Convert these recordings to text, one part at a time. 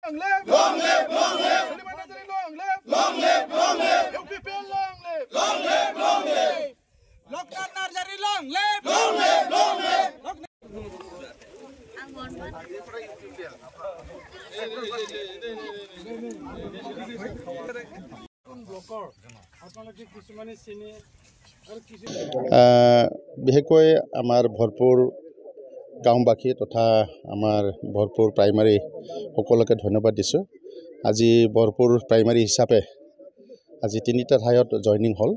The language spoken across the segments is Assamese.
Long live, long live, long live. Long live, long live, long live. UPP long live, long live, long live. Loknath Narjari long live, long live, long live. বিশেষকৈ আমাৰ ভৰপুৰ গাঁওবাসী তথা আমাৰ ভৰপুৰ প্ৰাইমাৰী সকলোকে ধন্যবাদ দিছোঁ। আজি ভৰপুৰ প্ৰাইমাৰী হিচাপে আজি 3টা ঠাইত জইনিং হ'ল।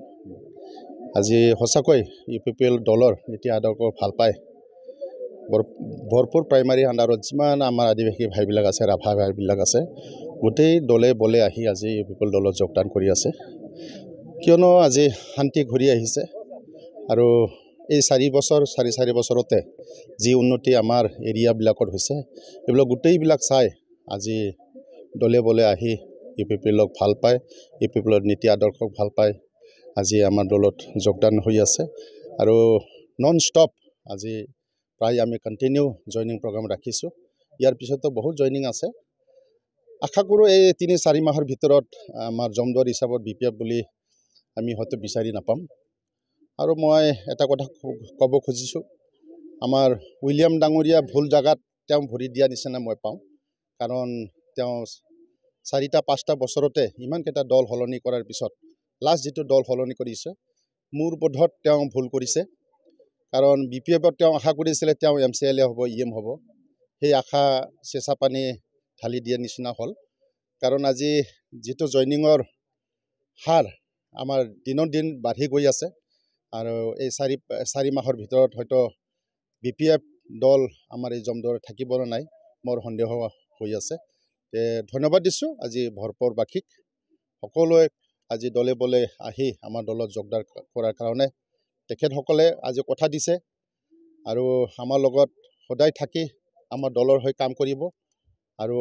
আজি সঁচাকৈ UPPL দলৰ নীতি আদৰ্শ ভাল পায়। ভৰপুৰ প্ৰাইমাৰী আণ্ডাৰত যিমান আমাৰ আদিবাসী ভাইবিলাক আছে, ৰাভা ভাইবিলাক আছে, গোটেই দলে বলে আহি আজি UPPL দলত যোগদান কৰি আছে। কিয়নো আজি শান্তি ঘূৰি আহিছে আৰু এই 4 বছৰতে যি উন্নতি আমাৰ এৰিয়াবিলাকত হৈছে, এইবিলাক গোটেইবিলাক চাই আজি দলে বলে আহি UPPLক ভাল পায়, UPPLৰ নীতি আদৰ্শক ভাল পায়, আজি আমাৰ দলত যোগদান হৈ আছে। আৰু নন ষ্টপ আজি প্ৰায় আমি কণ্টিনিউ জইনিং প্ৰগ্ৰাম ৰাখিছোঁ। ইয়াৰ পিছতো বহুত জইনিং আছে। আশা কৰোঁ এই 3-4 মাহৰ ভিতৰত আমাৰ জমদুৱাৰ হিচাপত BPF বুলি আমি হয়তো বিচাৰি নাপাম। আৰু মই এটা কথা ক'ব খুজিছোঁ, আমাৰ উইলিয়াম ডাঙৰীয়া ভুল জাগাত তেওঁ ভৰি দিয়া নিচিনা মই পাওঁ। কাৰণ তেওঁ 4-5টা বছৰতে ইমানকেইটা দল সলনি কৰাৰ পিছত লাষ্ট যিটো দল সলনি কৰিছে, মোৰ বোধত তেওঁ ভুল কৰিছে। কাৰণ BPFত তেওঁ আশা কৰিছিলে তেওঁ MCLA হ'ব, EM হ'ব। সেই আশা চেঁচা পানী ঢালি দিয়া নিচিনা হ'ল। কাৰণ আজি যিটো জইনিঙৰ হাৰ আমাৰ দিনৰ দিন বাঢ়ি গৈ আছে। আৰু এই 4 মাহৰ ভিতৰত হয়তো BPF দল আমাৰ এই জমদুৱাৰত থাকিব নে নাই মোৰ সন্দেহ হৈ আছে। ধন্যবাদ দিছোঁ আজি ভৰপুৰবাসীক, সকলোৱে আজি দলে বলে আহি আমাৰ দলত যোগদান কৰাৰ কাৰণে। তেখেতসকলে আজি কথা দিছে আৰু আমাৰ লগত সদায় থাকি আমাৰ দলৰ হৈ কাম কৰিব। আৰু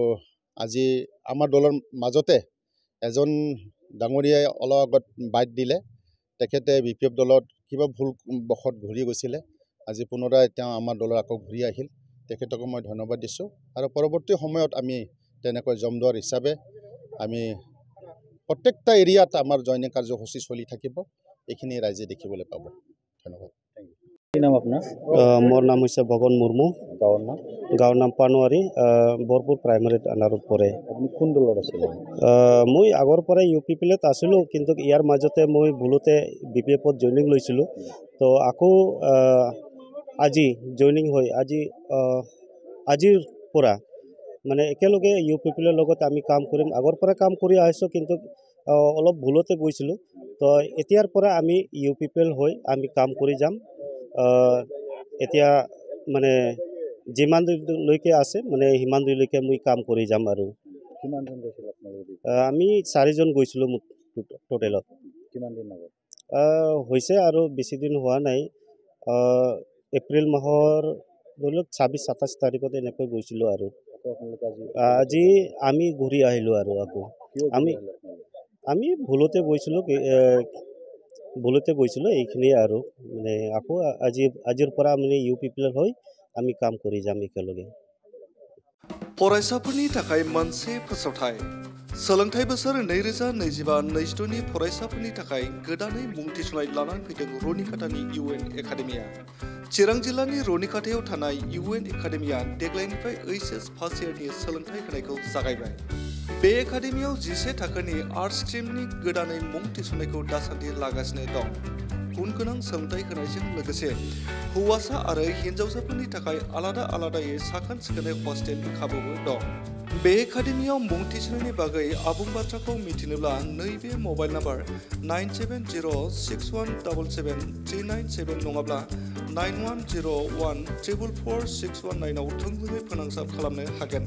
আজি আমাৰ দলৰ মাজতে এজন ডাঙৰীয়াই অলপ আগত বাইট দিলে, তেখেতে BPF দলত কিবা ভুল বশত ঘূৰি গৈছিলে। আজি পুনৰাই তেওঁ আমাৰ দলৰ আকৌ ঘূৰি আহিল। তেখেতকো মই ধন্যবাদ দিছোঁ। আৰু পৰৱৰ্তী সময়ত আমি তেনেকৈ জমদুৱাৰ হিচাপে আমি প্ৰত্যেকটা এৰিয়াত আমাৰ জইনিং কাৰ্যসূচী চলি থাকিব। এইখিনি ৰাইজে দেখিবলৈ পাব। ধন্যবাদ। কি নাম আপোনাৰ? মোৰ নাম হৈছে ভগন মুৰ্মু। গাঁৱৰ নাম পানোৱাৰী, ভৰপুৰ প্ৰাইমাৰীত আণ্ডাৰত পৰে। আপুনি কোন দলত আছিলে? মই আগৰ পৰাই UPPLত আছিলোঁ, কিন্তু ইয়াৰ মাজতে মই ভুলতে BPFত জইনিং লৈছিলোঁ। তো আকৌ আজি জইনিং হৈ আজিৰ পৰা মানে একেলগে UPPLৰ লগত আমি কাম কৰিম। আগৰ পৰা কাম কৰি আহিছোঁ, কিন্তু অলপ ভুলতে গৈছিলোঁ। তো এতিয়াৰ পৰা আমি UPPL হৈ আমি কাম কৰি যাম। এতিয়া মানে যিমান দূৰলৈকে আছে মানে সিমান দূৰলৈকে মই কাম কৰি যাম। আৰু কিমানজন গৈছিল আপোনালোকে? আমি 4জন গৈছিলোঁ টোটেলত। কিমান দিন আগত? হৈছে আৰু বেছি দিন হোৱা নাই। এপ্ৰিল মাহৰ ধৰি লওক 26-27 তাৰিখত এনেকৈ গৈছিলোঁ। আৰু আজি আমি ঘূৰি আহিলোঁ। আৰু আকৌ আমি ভুলতে গৈছিলোঁ এইখিনিয়ে। আৰু মানে আকৌ আজিৰ পৰা মানে UPPL হৈ আমি কাম কৰি যাম একেলগে। फरायसाफोरनि थाखाय मोनसे फोसावथाय। सोलोंथाइ बोसोर 2025-26 नि फरायसाफोरनि थाखाय गोदानै मुं थिसननाय लानानै फैदों रुनिकाटानि UN एकाडेमिया। चिरां जिल्लानि रुनिकाटायाव थानाय UN एकाडेमिया देग्लायनिफ्राय HS फार्स्ट इयारनि सोलोंथाइ होनायखौ जागायबाय। बे एकाडेमियाव 11 थाखोनि आर्ट्स स्ट्रीमनि गोदानै मुं थिसननायखौ दासान्दि लागासिनो दं। गुन गोनां सोलोंथाइ होनायजों लोगोसे हौवासा आरो हिन्जावसाफोरनि थाखाय आलादायै साखोन सिखोनै हस्टेलनि खाबुबो दं। बे एकाडेमियाव मुं थिसननायनि बागै आबुं बाथ्राखौ मिथिनोब्ला नैबे मबाइल नाम्बार 9706177397 नङाब्ला 9101444619 आव थोंजोङै फोनांजाब खालामनो हागोन।